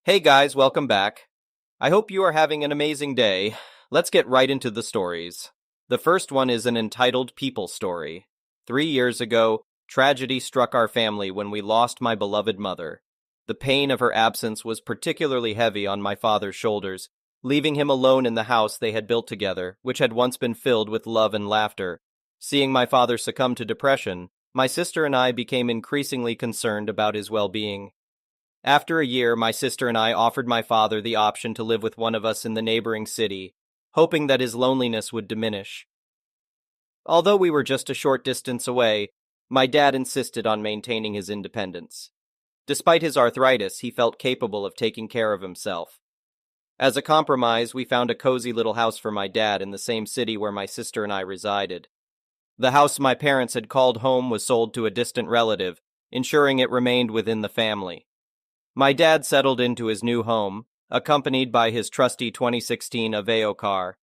Hey guys, welcome back. I hope you are having an amazing day. Let's get right into the stories. The first one is an entitled People story. 3 years ago, tragedy struck our family when we lost my beloved mother. The pain of her absence was particularly heavy on my father's shoulders, leaving him alone in the house they had built together, which had once been filled with love and laughter. Seeing my father succumb to depression, my sister and I became increasingly concerned about his well-being. After a year, my sister and I offered my father the option to live with one of us in the neighboring city, hoping that his loneliness would diminish. Although we were just a short distance away, my dad insisted on maintaining his independence. Despite his arthritis, he felt capable of taking care of himself. As a compromise, we found a cozy little house for my dad in the same city where my sister and I resided. The house my parents had called home was sold to a distant relative, ensuring it remained within the family. My dad settled into his new home, accompanied by his trusty 2016 Aveo car.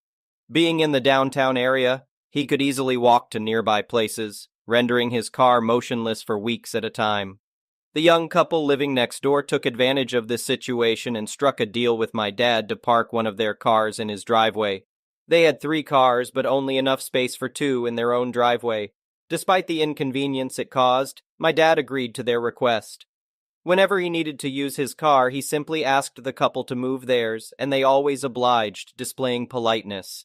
Being in the downtown area, he could easily walk to nearby places, rendering his car motionless for weeks at a time. The young couple living next door took advantage of this situation and struck a deal with my dad to park one of their cars in his driveway. They had 3 cars, but only enough space for 2 in their own driveway. Despite the inconvenience it caused, my dad agreed to their request. Whenever he needed to use his car, he simply asked the couple to move theirs, and they always obliged, displaying politeness.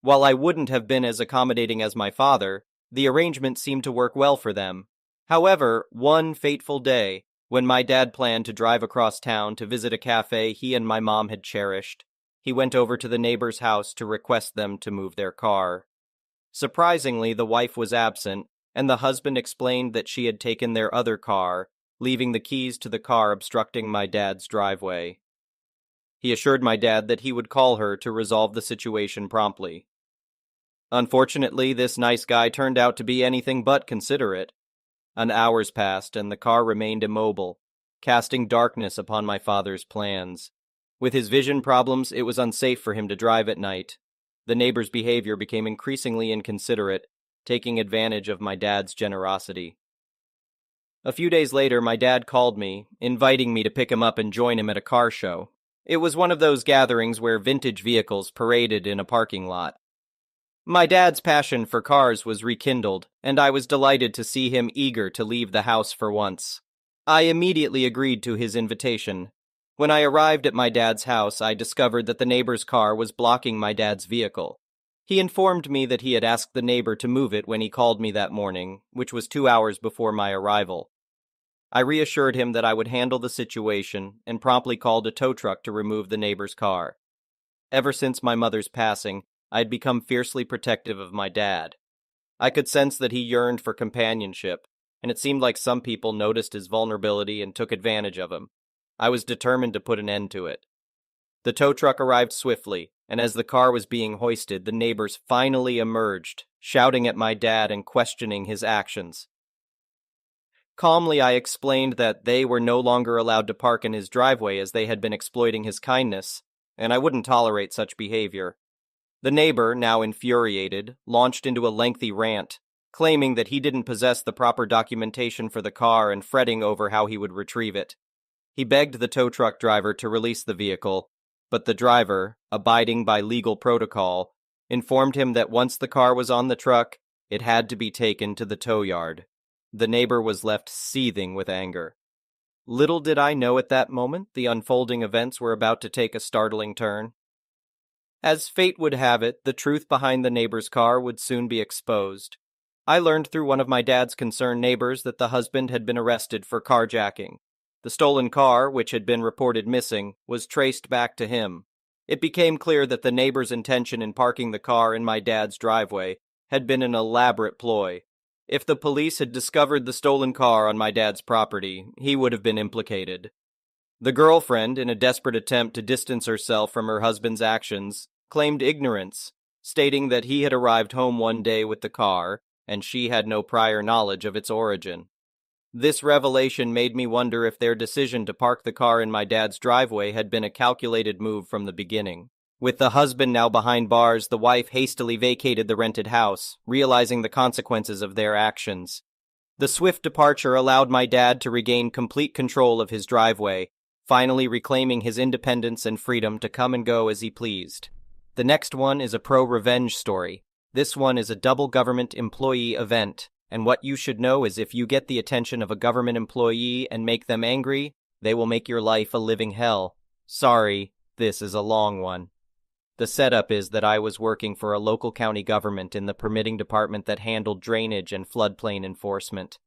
While I wouldn't have been as accommodating as my father, the arrangement seemed to work well for them. However, one fateful day, when my dad planned to drive across town to visit a cafe he and my mom had cherished, he went over to the neighbor's house to request them to move their car. Surprisingly, the wife was absent, and the husband explained that she had taken their other car, leaving the keys to the car obstructing my dad's driveway. He assured my dad that he would call her to resolve the situation promptly. Unfortunately, this nice guy turned out to be anything but considerate. An hours passed, and the car remained immobile, casting darkness upon my father's plans. With his vision problems, it was unsafe for him to drive at night. The neighbor's behavior became increasingly inconsiderate, taking advantage of my dad's generosity. A few days later, my dad called me, inviting me to pick him up and join him at a car show. It was one of those gatherings where vintage vehicles paraded in a parking lot. My dad's passion for cars was rekindled, and I was delighted to see him eager to leave the house for once. I immediately agreed to his invitation. When I arrived at my dad's house, I discovered that the neighbor's car was blocking my dad's vehicle. He informed me that he had asked the neighbor to move it when he called me that morning, which was 2 hours before my arrival. I reassured him that I would handle the situation and promptly called a tow truck to remove the neighbor's car. Ever since my mother's passing, I had become fiercely protective of my dad. I could sense that he yearned for companionship, and it seemed like some people noticed his vulnerability and took advantage of him. I was determined to put an end to it. The tow truck arrived swiftly, and as the car was being hoisted, the neighbors finally emerged, shouting at my dad and questioning his actions. Calmly, I explained that they were no longer allowed to park in his driveway as they had been exploiting his kindness, and I wouldn't tolerate such behavior. The neighbor, now infuriated, launched into a lengthy rant, claiming that he didn't possess the proper documentation for the car and fretting over how he would retrieve it. He begged the tow truck driver to release the vehicle, but the driver, abiding by legal protocol, informed him that once the car was on the truck, it had to be taken to the tow yard. The neighbor was left seething with anger. Little did I know at that moment the unfolding events were about to take a startling turn. As fate would have it, the truth behind the neighbor's car would soon be exposed. I learned through one of my dad's concerned neighbors that the husband had been arrested for carjacking. The stolen car, which had been reported missing, was traced back to him. It became clear that the neighbor's intention in parking the car in my dad's driveway had been an elaborate ploy. If the police had discovered the stolen car on my dad's property, he would have been implicated. The girlfriend, in a desperate attempt to distance herself from her husband's actions, claimed ignorance, stating that he had arrived home one day with the car, and she had no prior knowledge of its origin. This revelation made me wonder if their decision to park the car in my dad's driveway had been a calculated move from the beginning. With the husband now behind bars, the wife hastily vacated the rented house, realizing the consequences of their actions. The swift departure allowed my dad to regain complete control of his driveway, finally reclaiming his independence and freedom to come and go as he pleased. The next one is a pro-revenge story. This one is a double government employee event, and what you should know is if you get the attention of a government employee and make them angry, they will make your life a living hell. Sorry, this is a long one. The setup is that I was working for a local county government in the permitting department that handled drainage and floodplain enforcement.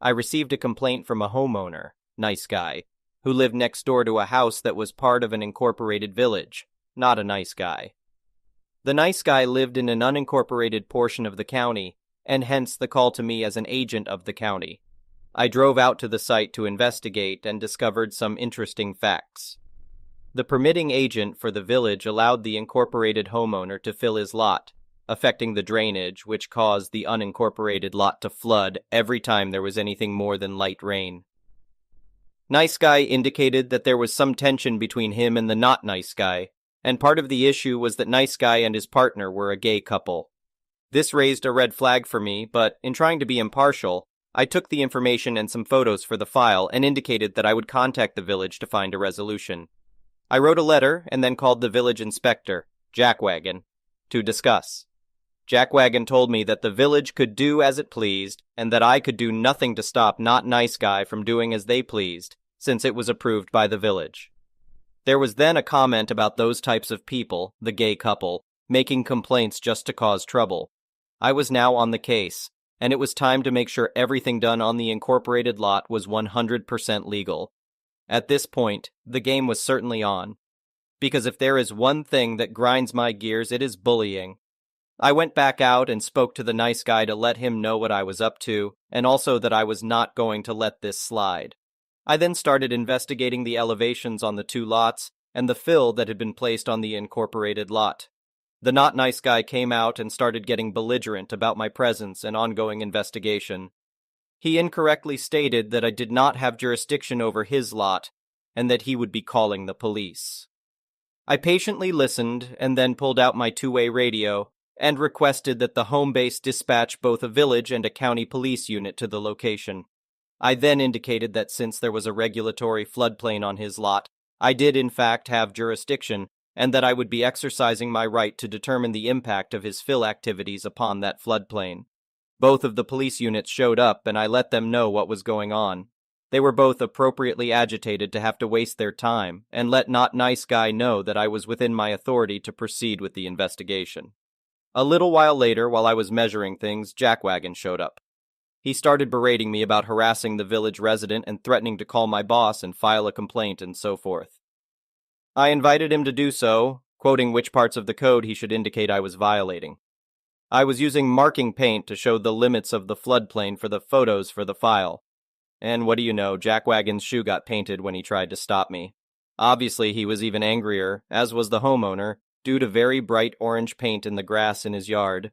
I received a complaint from a homeowner, nice guy, who lived next door to a house that was part of an incorporated village, not a nice guy. The nice guy lived in an unincorporated portion of the county, and hence the call to me as an agent of the county. I drove out to the site to investigate and discovered some interesting facts. The permitting agent for the village allowed the incorporated homeowner to fill his lot, affecting the drainage, which caused the unincorporated lot to flood every time there was anything more than light rain. Nice guy indicated that there was some tension between him and the not nice guy, and part of the issue was that nice guy and his partner were a gay couple. This raised a red flag for me, but in trying to be impartial, I took the information and some photos for the file and indicated that I would contact the village to find a resolution. I wrote a letter and then called the village inspector, Jackwagon, to discuss. Jackwagon told me that the village could do as it pleased and that I could do nothing to stop not nice guy from doing as they pleased, since it was approved by the village. There was then a comment about those types of people, the gay couple, making complaints just to cause trouble. I was now on the case, and it was time to make sure everything done on the incorporated lot was 100% legal. At this point, the game was certainly on, because if there is one thing that grinds my gears, it is bullying. I went back out and spoke to the nice guy to let him know what I was up to, and also that I was not going to let this slide. I then started investigating the elevations on the two lots and the fill that had been placed on the incorporated lot. The not nice guy came out and started getting belligerent about my presence and ongoing investigation. He incorrectly stated that I did not have jurisdiction over his lot and that he would be calling the police. I patiently listened and then pulled out my two-way radio and requested that the home base dispatch both a village and a county police unit to the location. I then indicated that since there was a regulatory floodplain on his lot, I did in fact have jurisdiction and that I would be exercising my right to determine the impact of his fill activities upon that floodplain. Both of the police units showed up and I let them know what was going on. They were both appropriately agitated to have to waste their time and let not nice guy know that I was within my authority to proceed with the investigation. A little while later, while I was measuring things, Jackwagon showed up. He started berating me about harassing the village resident and threatening to call my boss and file a complaint and so forth. I invited him to do so, quoting which parts of the code he should indicate I was violating. I was using marking paint to show the limits of the floodplain for the photos for the file. And what do you know, Jackwagon's shoe got painted when he tried to stop me. Obviously, he was even angrier, as was the homeowner, due to very bright orange paint in the grass in his yard.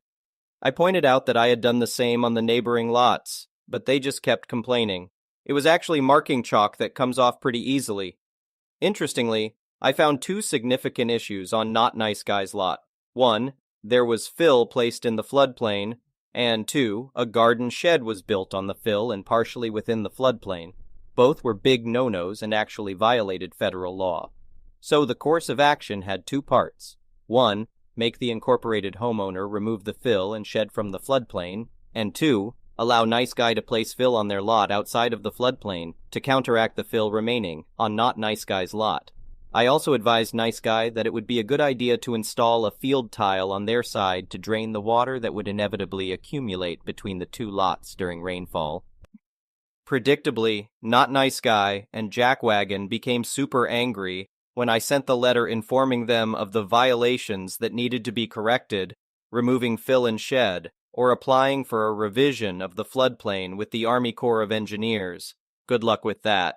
I pointed out that I had done the same on the neighboring lots, but they just kept complaining. It was actually marking chalk that comes off pretty easily. Interestingly, I found two significant issues on Not Nice Guy's lot. One, there was fill placed in the floodplain, and two, a garden shed was built on the fill and partially within the floodplain. Both were big no-nos and actually violated federal law. So the course of action had two parts. One, make the incorporated homeowner remove the fill and shed from the floodplain, and two, allow nice guy to place fill on their lot outside of the floodplain to counteract the fill remaining on not nice guy's lot. I also advised nice guy that it would be a good idea to install a field tile on their side to drain the water that would inevitably accumulate between the two lots during rainfall. Predictably, Not Nice Guy and Jackwagon became super angry when I sent the letter informing them of the violations that needed to be corrected, removing fill and shed, or applying for a revision of the floodplain with the Army Corps of Engineers. Good luck with that.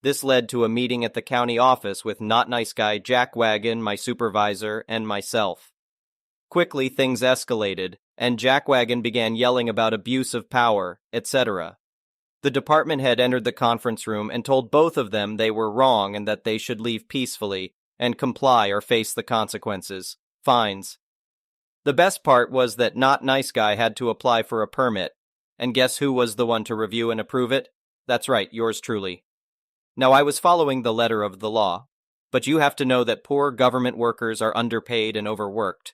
This led to a meeting at the county office with Not Nice Guy Jackwagon, my supervisor, and myself. Quickly, things escalated, and Jackwagon began yelling about abuse of power, etc. The department head entered the conference room and told both of them they were wrong and that they should leave peacefully and comply or face the consequences, fines. The best part was that Not Nice Guy had to apply for a permit, and guess who was the one to review and approve it? That's right, yours truly. Now, I was following the letter of the law, but you have to know that poor government workers are underpaid and overworked.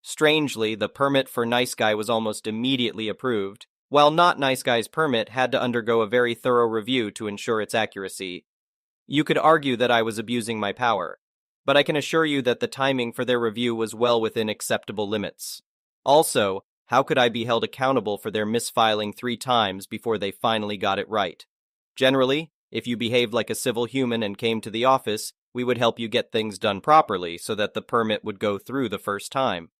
Strangely, the permit for Nice Guy was almost immediately approved, while Not Nice Guy's permit had to undergo a very thorough review to ensure its accuracy. You could argue that I was abusing my power, but I can assure you that the timing for their review was well within acceptable limits. Also, how could I be held accountable for their misfiling 3 times before they finally got it right? Generally, if you behaved like a civil human and came to the office, we would help you get things done properly so that the permit would go through the first time.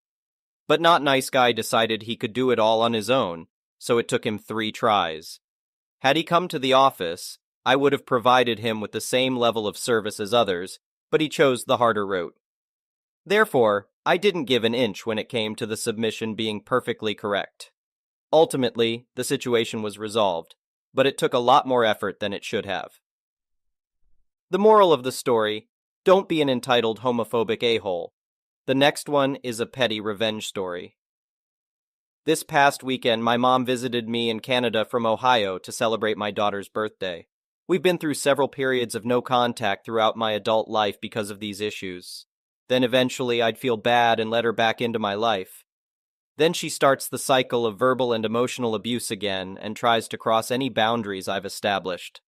But Not Nice Guy decided he could do it all on his own, so it took him 3 tries. Had he come to the office, I would have provided him with the same level of service as others, but he chose the harder route. Therefore, I didn't give an inch when it came to the submission being perfectly correct. Ultimately, the situation was resolved, but it took a lot more effort than it should have. The moral of the story: don't be an entitled homophobic a-hole. The next one is a petty revenge story. This past weekend, my mom visited me in Canada from Ohio to celebrate my daughter's birthday. We've been through several periods of no contact throughout my adult life because of these issues. Then eventually I'd feel bad and let her back into my life. Then she starts the cycle of verbal and emotional abuse again and tries to cross any boundaries I've established.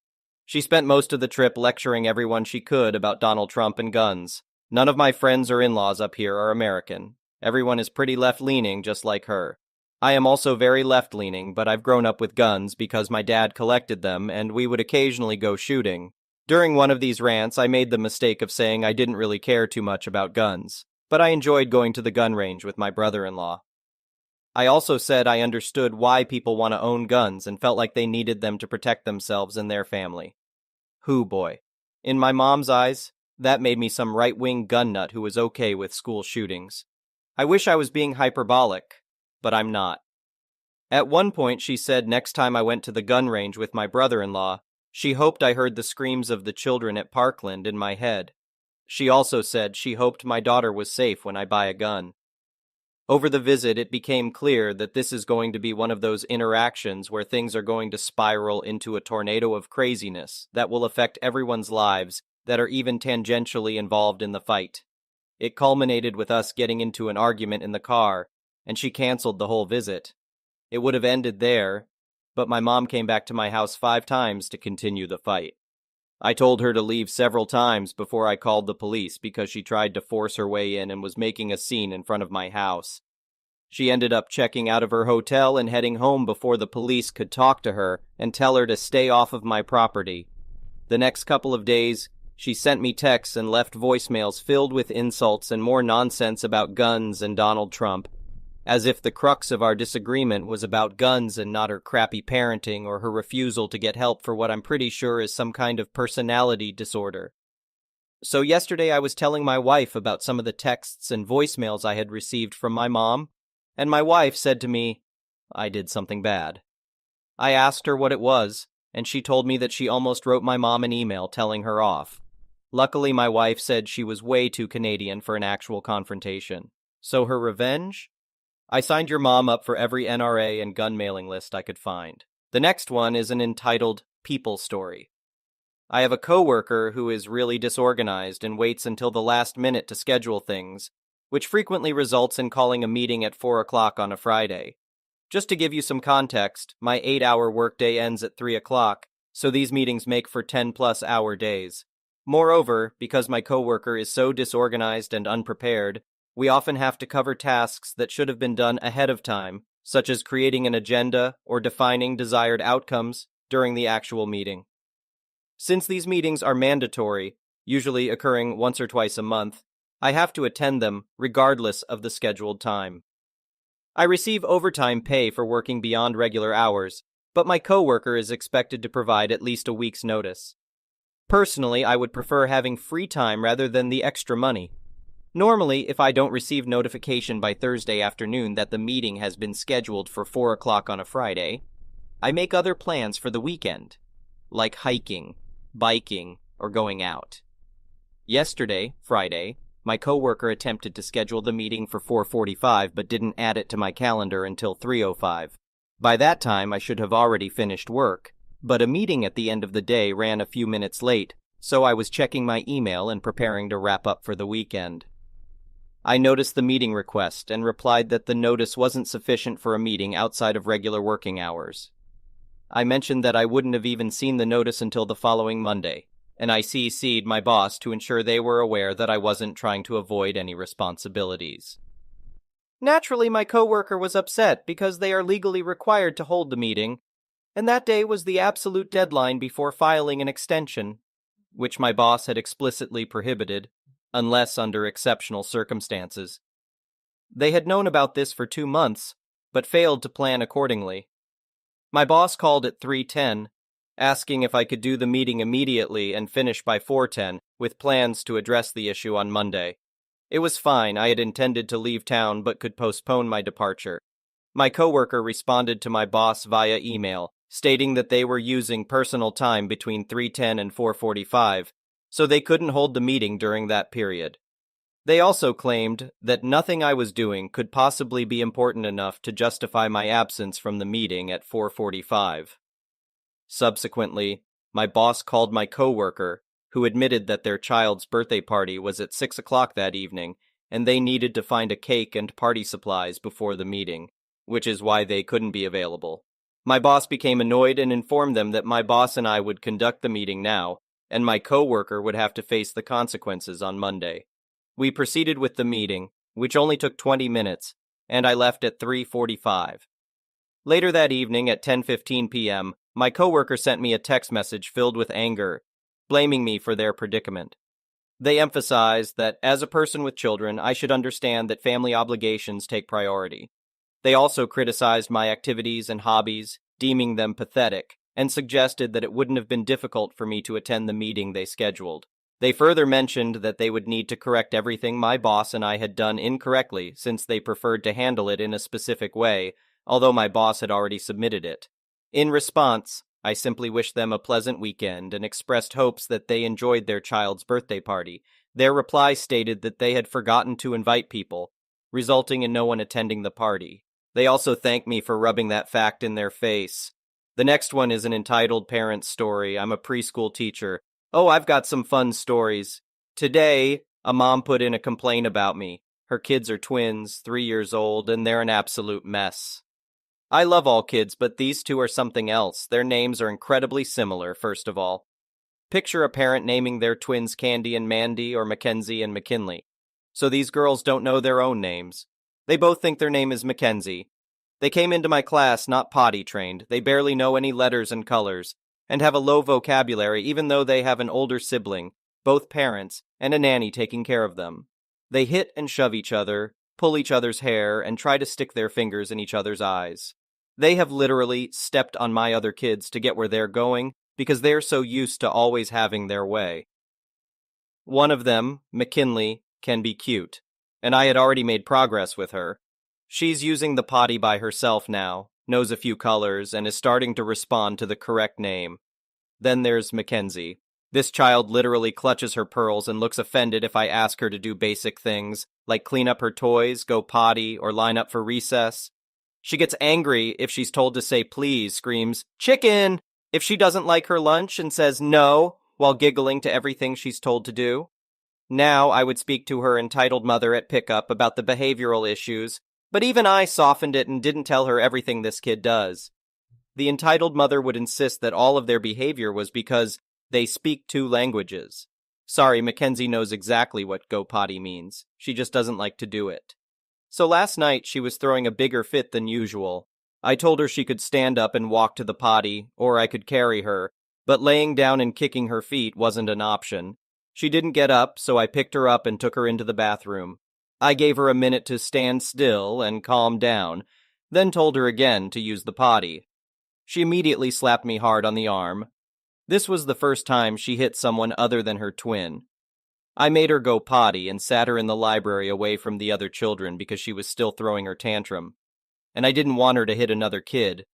She spent most of the trip lecturing everyone she could about Donald Trump and guns. None of my friends or in-laws up here are American. Everyone is pretty left-leaning, just like her. I am also very left-leaning, but I've grown up with guns because my dad collected them and we would occasionally go shooting. During one of these rants, I made the mistake of saying I didn't really care too much about guns, but I enjoyed going to the gun range with my brother-in-law. I also said I understood why people want to own guns and felt like they needed them to protect themselves and their family. Hoo boy. In my mom's eyes, that made me some right-wing gun nut who was okay with school shootings. I wish I was being hyperbolic, but I'm not. At one point she said next time I went to the gun range with my brother-in-law, she hoped I heard the screams of the children at Parkland in my head. She also said she hoped my daughter was safe when I buy a gun. Over the visit, it became clear that this is going to be one of those interactions where things are going to spiral into a tornado of craziness that will affect everyone's lives that are even tangentially involved in the fight. It culminated with us getting into an argument in the car, and she canceled the whole visit. It would have ended there, but my mom came back to my house 5 times to continue the fight. I told her to leave several times before I called the police because she tried to force her way in and was making a scene in front of my house. She ended up checking out of her hotel and heading home before the police could talk to her and tell her to stay off of my property. The next couple of days, she sent me texts and left voicemails filled with insults and more nonsense about guns and Donald Trump, as if the crux of our disagreement was about guns and not her crappy parenting or her refusal to get help for what I'm pretty sure is some kind of personality disorder. So yesterday I was telling my wife about some of the texts and voicemails I had received from my mom, and my wife said to me, I did something bad. I asked her what it was, and she told me that she almost wrote my mom an email telling her off. Luckily, my wife said she was way too Canadian for an actual confrontation. So her revenge? I signed your mom up for every NRA and gun mailing list I could find. The next one is an entitled People Story. I have a coworker who is really disorganized and waits until the last minute to schedule things, which frequently results in calling a meeting at 4 o'clock on a Friday. Just to give you some context, my 8-hour workday ends at 3 o'clock, so these meetings make for 10-plus hour days. Moreover, because my coworker is so disorganized and unprepared, we often have to cover tasks that should have been done ahead of time, such as creating an agenda or defining desired outcomes during the actual meeting. Since these meetings are mandatory, usually occurring once or twice a month, I have to attend them regardless of the scheduled time. I receive overtime pay for working beyond regular hours, but my coworker is expected to provide at least a week's notice. Personally, I would prefer having free time rather than the extra money. Normally, if I don't receive notification by Thursday afternoon that the meeting has been scheduled for 4 o'clock on a Friday, I make other plans for the weekend, like hiking, biking, or going out. Yesterday, Friday, my coworker attempted to schedule the meeting for 4:45 but didn't add it to my calendar until 3:05. By that time, I should have already finished work, but a meeting at the end of the day ran a few minutes late, so I was checking my email and preparing to wrap up for the weekend. I noticed the meeting request and replied that the notice wasn't sufficient for a meeting outside of regular working hours. I mentioned that I wouldn't have even seen the notice until the following Monday, and I CC'd my boss to ensure they were aware that I wasn't trying to avoid any responsibilities. Naturally, my coworker was upset because they are legally required to hold the meeting, and that day was the absolute deadline before filing an extension, which my boss had explicitly prohibited, unless under exceptional circumstances. They had known about this for 2 months, but failed to plan accordingly. My boss called at 3:10, asking if I could do the meeting immediately and finish by 4:10, with plans to address the issue on Monday. It was fine, I had intended to leave town but could postpone my departure. My coworker responded to my boss via email, stating that they were using personal time between 3:10 and 4:45, so they couldn't hold the meeting during that period. They also claimed that nothing I was doing could possibly be important enough to justify my absence from the meeting at 4:45. Subsequently, my boss called my coworker, who admitted that their child's birthday party was at 6 o'clock that evening, and they needed to find a cake and party supplies before the meeting, which is why they couldn't be available. My boss became annoyed and informed them that my boss and I would conduct the meeting now, and my coworker would have to face the consequences on Monday. We proceeded with the meeting, which only took 20 minutes, and I left at 3:45. Later that evening at 10:15 p.m., my coworker sent me a text message filled with anger, blaming me for their predicament. They emphasized that as a person with children, I should understand that family obligations take priority. They also criticized my activities and hobbies, deeming them pathetic, and suggested that it wouldn't have been difficult for me to attend the meeting they scheduled. They further mentioned that they would need to correct everything my boss and I had done incorrectly since they preferred to handle it in a specific way, although my boss had already submitted it. In response, I simply wished them a pleasant weekend and expressed hopes that they enjoyed their child's birthday party. Their reply stated that they had forgotten to invite people, resulting in no one attending the party. They also thanked me for rubbing that fact in their face. The next one is an entitled parent story. I'm a preschool teacher. Oh, I've got some fun stories. Today, a mom put in a complaint about me. Her kids are twins, 3 years old, and they're an absolute mess. I love all kids, but these two are something else. Their names are incredibly similar, first of all. Picture a parent naming their twins Candy and Mandy or Mackenzie and McKinley. So these girls don't know their own names. They both think their name is Mackenzie. They came into my class not potty trained. They barely know any letters and colors, and have a low vocabulary even though they have an older sibling, both parents, and a nanny taking care of them. They hit and shove each other, pull each other's hair, and try to stick their fingers in each other's eyes. They have literally stepped on my other kids to get where they're going because they're so used to always having their way. One of them, McKinley, can be cute, and I had already made progress with her. She's using the potty by herself now, knows a few colors, and is starting to respond to the correct name. Then there's Mackenzie. This child literally clutches her pearls and looks offended if I ask her to do basic things, like clean up her toys, go potty, or line up for recess. She gets angry if she's told to say please, screams, "Chicken!" if she doesn't like her lunch and says no, while giggling to everything she's told to do. Now I would speak to her entitled mother at pickup about the behavioral issues, but even I softened it and didn't tell her everything this kid does. The entitled mother would insist that all of their behavior was because they speak 2 languages. Sorry, Mackenzie knows exactly what go potty means. She just doesn't like to do it. So last night she was throwing a bigger fit than usual. I told her she could stand up and walk to the potty, or I could carry her, but laying down and kicking her feet wasn't an option. She didn't get up, so I picked her up and took her into the bathroom. I gave her a minute to stand still and calm down, then told her again to use the potty. She immediately slapped me hard on the arm. This was the first time she hit someone other than her twin. I made her go potty and sat her in the library away from the other children because she was still throwing her tantrum. And I didn't want her to hit another kid.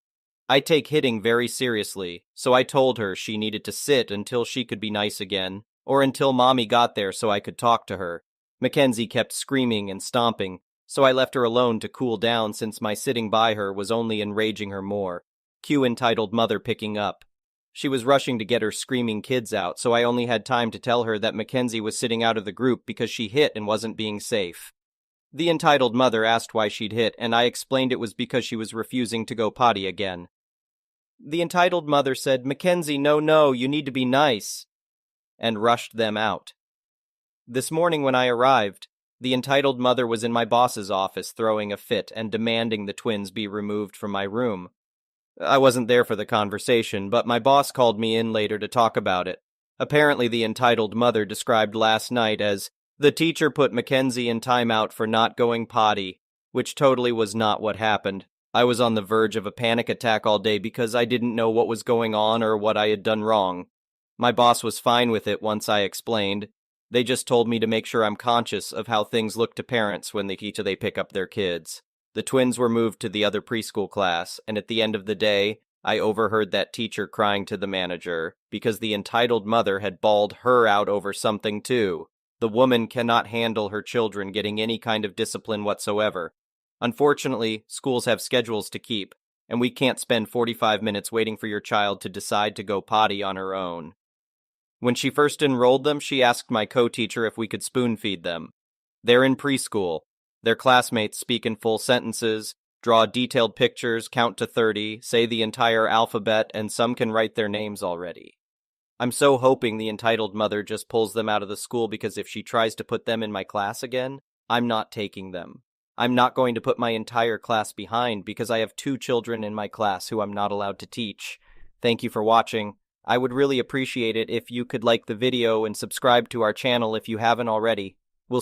I take hitting very seriously, so I told her she needed to sit until she could be nice again, or until Mommy got there so I could talk to her. Mackenzie kept screaming and stomping, so I left her alone to cool down since my sitting by her was only enraging her more. Cue entitled mother picking up. She was rushing to get her screaming kids out, so I only had time to tell her that Mackenzie was sitting out of the group because she hit and wasn't being safe. The entitled mother asked why she'd hit, and I explained it was because she was refusing to go potty again. The entitled mother said, "Mackenzie, no, you need to be nice," and rushed them out. This morning when I arrived, the entitled mother was in my boss's office throwing a fit and demanding the twins be removed from my room. I wasn't there for the conversation, but my boss called me in later to talk about it. Apparently the entitled mother described last night as, "The teacher put Mackenzie in timeout for not going potty," which totally was not what happened. I was on the verge of a panic attack all day because I didn't know what was going on or what I had done wrong. My boss was fine with it once I explained. They just told me to make sure I'm conscious of how things look to parents when they pick up their kids. The twins were moved to the other preschool class, and at the end of the day, I overheard that teacher crying to the manager because the entitled mother had bawled her out over something too. The woman cannot handle her children getting any kind of discipline whatsoever. Unfortunately, schools have schedules to keep, and we can't spend 45 minutes waiting for your child to decide to go potty on her own. When she first enrolled them, she asked my co-teacher if we could spoon feed them. They're in preschool. Their classmates speak in full sentences, draw detailed pictures, count to 30, say the entire alphabet, and some can write their names already. I'm so hoping the entitled mother just pulls them out of the school because if she tries to put them in my class again, I'm not taking them. I'm not going to put my entire class behind because I have 2 children in my class who I'm not allowed to teach. Thank you for watching. I would really appreciate it if you could like the video and subscribe to our channel if you haven't already.